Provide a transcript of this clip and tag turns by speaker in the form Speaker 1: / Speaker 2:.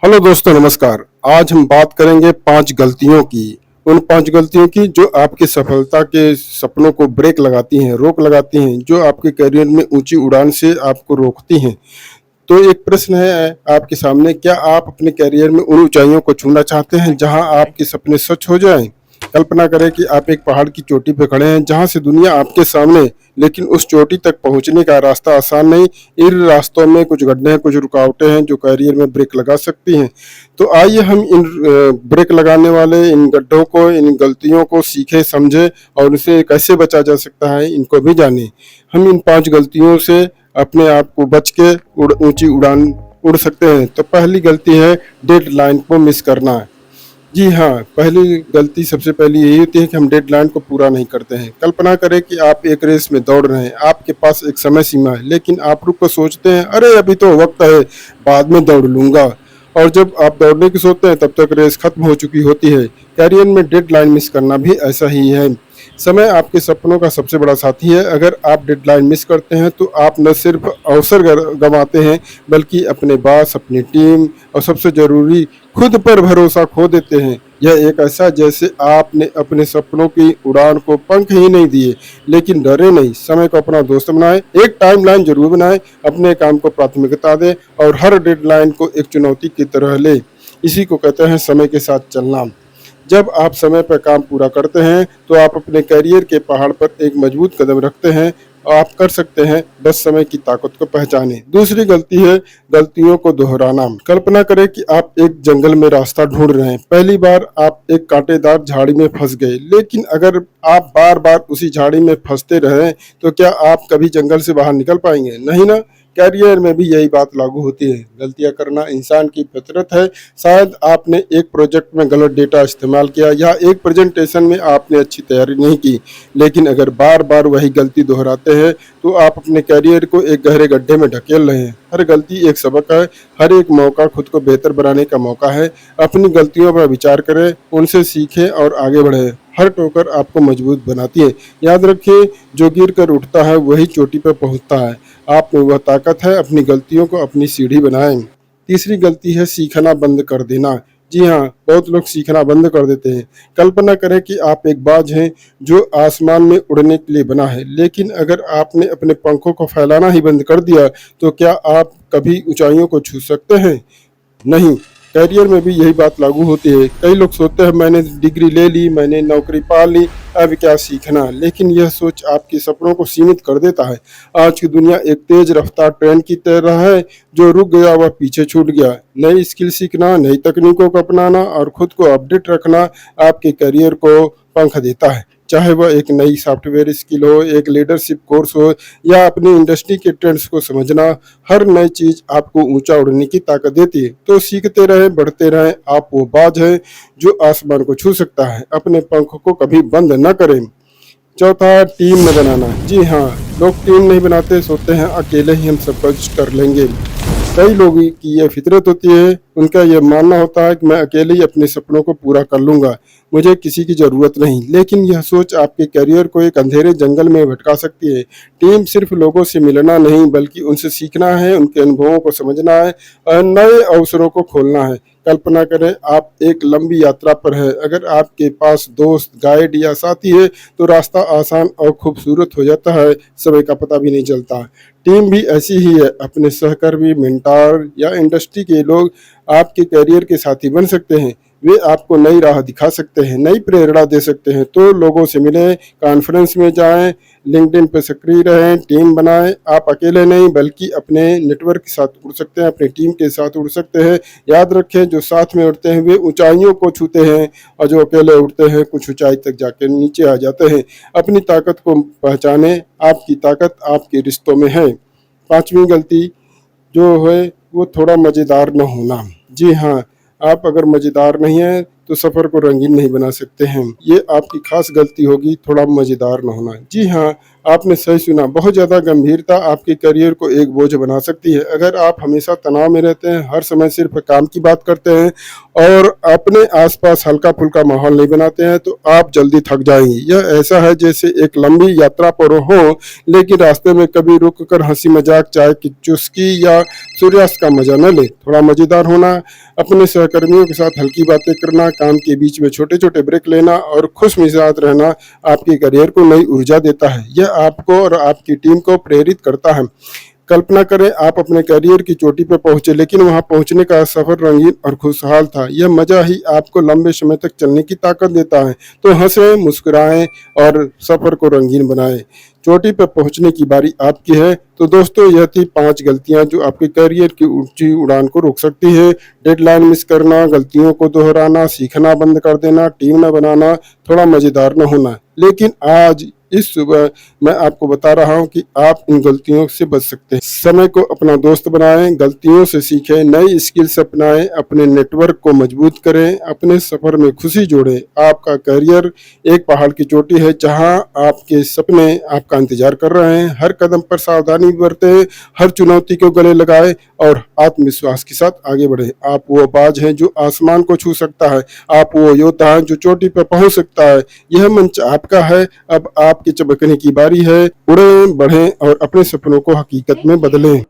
Speaker 1: Hello दोस्तों, नमस्कार। आज हम बात करेंगे 5 गलतियों की। उन 5 गलतियों की जो आपकी सफलता के सपनों को ब्रेक लगाती हैं, रोक लगाती हैं, जो आपके करियर में ऊँची उड़ान से आपको रोकती हैं। तो एक प्रश्न है आपके सामने, क्या आप अपने करियर में उन ऊँचाइयों को छूना चाहते हैं जहाँ आपके सपने सच हो जाएँ? कल्पना करें कि आप एक पहाड़ की चोटी पे खड़े हैं जहाँ से दुनिया आपके सामने, लेकिन उस चोटी तक पहुँचने का रास्ता आसान नहीं। इन रास्तों में कुछ गड्ढे हैं, कुछ रुकावटें हैं जो करियर में ब्रेक लगा सकती हैं। तो आइए हम इन ब्रेक लगाने वाले इन गड्ढों को, इन गलतियों को सीखें, समझें और उनसे कैसे बचा जा सकता है, इनको भी जानें। हम इन 5 गलतियों से अपने आप को बच के ऊँची उड़ान उड़ सकते हैं। तो पहली गलती है डेडलाइन को मिस करना। जी हाँ, पहली गलती सबसे पहली यही होती है कि हम डेडलाइन को पूरा नहीं करते हैं। कल्पना करें कि आप एक रेस में दौड़ रहे हैं, आपके पास एक समय सीमा है, लेकिन आप रुक कर सोचते हैं, अरे अभी तो वक्त है, बाद में दौड़ लूंगा। और जब आप दौड़ने की सोचते हैं तब तक रेस खत्म हो चुकी होती है। कैरियर में डेडलाइन मिस करना भी ऐसा ही है। समय आपके सपनों का सबसे बड़ा साथी है। अगर आप डेडलाइन मिस करते हैं तो आप न सिर्फ अवसर गंवाते हैं, बल्कि अपने बॉस, अपनी टीम और सबसे जरूरी खुद पर भरोसा खो देते हैं। यह एक ऐसा जैसे आपने अपने सपनों की उड़ान को पंख ही नहीं दिए। लेकिन डरे नहीं, समय को अपना दोस्त बनाएं, एक टाइमलाइन जरूर बनाएं, अपने काम को प्राथमिकता दें और हर डेडलाइन को एक चुनौती की तरह लें। इसी को कहते हैं समय के साथ चलना। जब आप समय पर काम पूरा करते हैं तो आप अपने करियर के पहाड़ पर एक मजबूत कदम रखते हैं। आप कर सकते हैं, बस समय की ताकत को पहचानें। दूसरी गलती है गलतियों को दोहराना। कल्पना करें कि आप एक जंगल में रास्ता ढूंढ रहे हैं। पहली बार आप एक कांटेदार झाड़ी में फंस गए, लेकिन अगर आप बार बार उसी झाड़ी में फंसते रहे तो क्या आप कभी जंगल से बाहर निकल पाएंगे? नहीं ना। कैरियर में भी यही बात लागू होती है। गलतियां करना इंसान की फितरत है। शायद आपने एक प्रोजेक्ट में गलत डेटा इस्तेमाल किया या एक प्रेजेंटेशन में आपने अच्छी तैयारी नहीं की, लेकिन अगर बार बार वही गलती दोहराते हैं तो आप अपने कैरियर को एक गहरे गड्ढे में ढकेल रहे हैं। हर गलती एक सबक है, हर एक मौका खुद को बेहतर बनाने का मौका है। अपनी गलतियों पर विचार करें, उनसे सीखें और आगे बढ़ें। हर ठोकर आपको मजबूत बनाती है। याद रखिए, जो गिर कर उठता है वही चोटी पर पहुंचता है। आप में वह ताकत है, अपनी गलतियों को अपनी सीढ़ी बनाएं। तीसरी गलती है सीखना बंद कर देना। जी हाँ, बहुत लोग सीखना बंद कर देते हैं। कल्पना करें कि आप एक बाज हैं जो आसमान में उड़ने के लिए बना है, लेकिन अगर आपने अपने पंखों को फैलाना ही बंद कर दिया तो क्या आप कभी ऊंचाइयों को छू सकते हैं? नहीं। करियर में भी यही बात लागू होती है। कई लोग सोचते हैं, मैंने डिग्री ले ली, मैंने नौकरी पा ली, अब क्या सीखना? लेकिन यह सोच आपके सपनों को सीमित कर देता है। आज की दुनिया एक तेज रफ्तार ट्रेन की तरह है, जो रुक गया वह पीछे छूट गया। नई स्किल सीखना, नई तकनीकों को अपनाना और खुद को अपडेट रखना आपके करियर को पंख देता है। चाहे वह एक नई सॉफ्टवेयर स्किल हो, एक लीडरशिप कोर्स हो या अपनी इंडस्ट्री के ट्रेंड्स को समझना, हर नई चीज आपको ऊंचा उड़ने की ताकत देती है। तो सीखते रहें, बढ़ते रहें। आप वो बाज हैं जो आसमान को छू सकता है। अपने पंख को कभी बंद न करें। चौथा, टीम में बनाना। जी हाँ, लोग टीम नहीं बनाते, सोचते हैं अकेले ही हम सब कुछ कर लेंगे। कई लोगों की यह फितरत होती है, उनका यह मानना होता है कि मैं अकेले ही अपने सपनों को पूरा कर लूंगा, मुझे किसी की ज़रूरत नहीं। लेकिन यह सोच आपके करियर को एक अंधेरे जंगल में भटका सकती है। टीम सिर्फ लोगों से मिलना नहीं, बल्कि उनसे सीखना है, उनके अनुभवों को समझना है और नए अवसरों को खोलना है। कल्पना करें, आप एक लंबी यात्रा पर है। अगर आपके पास दोस्त, गाइड या साथी है तो रास्ता आसान और खूबसूरत हो जाता है, समय का पता भी नहीं चलता। टीम भी ऐसी ही है। अपने सहकर्मी, मेंटर या इंडस्ट्री के लोग आपके करियर के साथी बन सकते हैं। वे आपको नई राह दिखा सकते हैं, नई प्रेरणा दे सकते हैं। तो लोगों से मिलें, कॉन्फ्रेंस में जाएं, लिंक्डइन पर सक्रिय रहें, टीम बनाएं। आप अकेले नहीं बल्कि अपने नेटवर्क के साथ उड़ सकते हैं, अपनी टीम के साथ उड़ सकते हैं। याद रखें, जो साथ में उड़ते हैं वे ऊंचाइयों को छूते हैं और जो अकेले उड़ते हैं कुछ ऊंचाई तक जाकर नीचे आ जाते हैं। अपनी ताकत को पहचानें, आपकी ताकत आपके रिश्तों में है। पांचवी गलती जो है वो थोड़ा मज़ेदार न होना। जी हाँ, आप अगर मज़ेदार नहीं हैं तो सफ़र को रंगीन नहीं बना सकते हैं। ये आपकी खास गलती होगी, थोड़ा मज़ेदार न होना। जी हाँ, आपने सही सुना, बहुत ज़्यादा गंभीरता आपके करियर को एक बोझ बना सकती है। अगर आप हमेशा तनाव में रहते हैं, हर समय सिर्फ काम की बात करते हैं और अपने आसपास हल्का-फुल्का माहौल नहीं बनाते हैं, तो आप जल्दी थक जाएँगे। यह ऐसा है जैसे एक लंबी यात्रा पर हो, लेकिन रास्ते में कभी रुक कर हँसी-मज़ाक, चाय की चुस्की या सूर्यास्त का मज़ा न लें। थोड़ा मज़ेदार होना, अपने सहकर्मियों के साथ हल्की बातें करना, काम के बीच में छोटे-छोटे ब्रेक लेना और खुशमिजाज रहना आपके करियर को नई ऊर्जा देता है। यह आपको और आपकी टीम को प्रेरित करता है। कल्पना करें आप अपने करियर की चोटी पर पहुंचे, लेकिन वहां पहुंचने का सफर रंगीन और खुशहाल था। यह मजा ही आपको लंबे समय तक चलने की ताकत देता है। तो हंसें, मुस्कुराएं और सफर को रंगीन बनाएं। चोटी पर पहुंचने की बारी आपकी है। तो दोस्तों, यह थी 5 गलतियां जो आपके करियर की ऊंची उड़ान को रोक सकती है। डेडलाइन मिस करना, गलतियों को दोहराना, सीखना बंद कर देना, टीम न बनाना, थोड़ा मजेदार न होना। लेकिन आज इस सुबह मैं आपको बता रहा हूं कि आप इन गलतियों से बच सकते हैं। समय को अपना दोस्त बनाएं, गलतियों से सीखें, नई स्किल्स अपनाएं, अपने नेटवर्क को मजबूत करें, अपने सफर में खुशी जोड़ें। आपका करियर एक पहाड़ की चोटी है जहां आपके सपने आपका इंतजार कर रहे हैं। हर कदम पर सावधानी बरतें, हर चुनौती को गले लगाएं और आत्मविश्वास के साथ आगे बढ़ें। आप वो बाज हैं जो आसमान को छू सकता है, आप वो योद्धा हैं जो चोटी पर पहुंच सकता है। यह मंच आपका है, अब आपके चमकने की बारी है। उड़ें, बढ़ें और अपने सपनों को हकीकत में बदलें।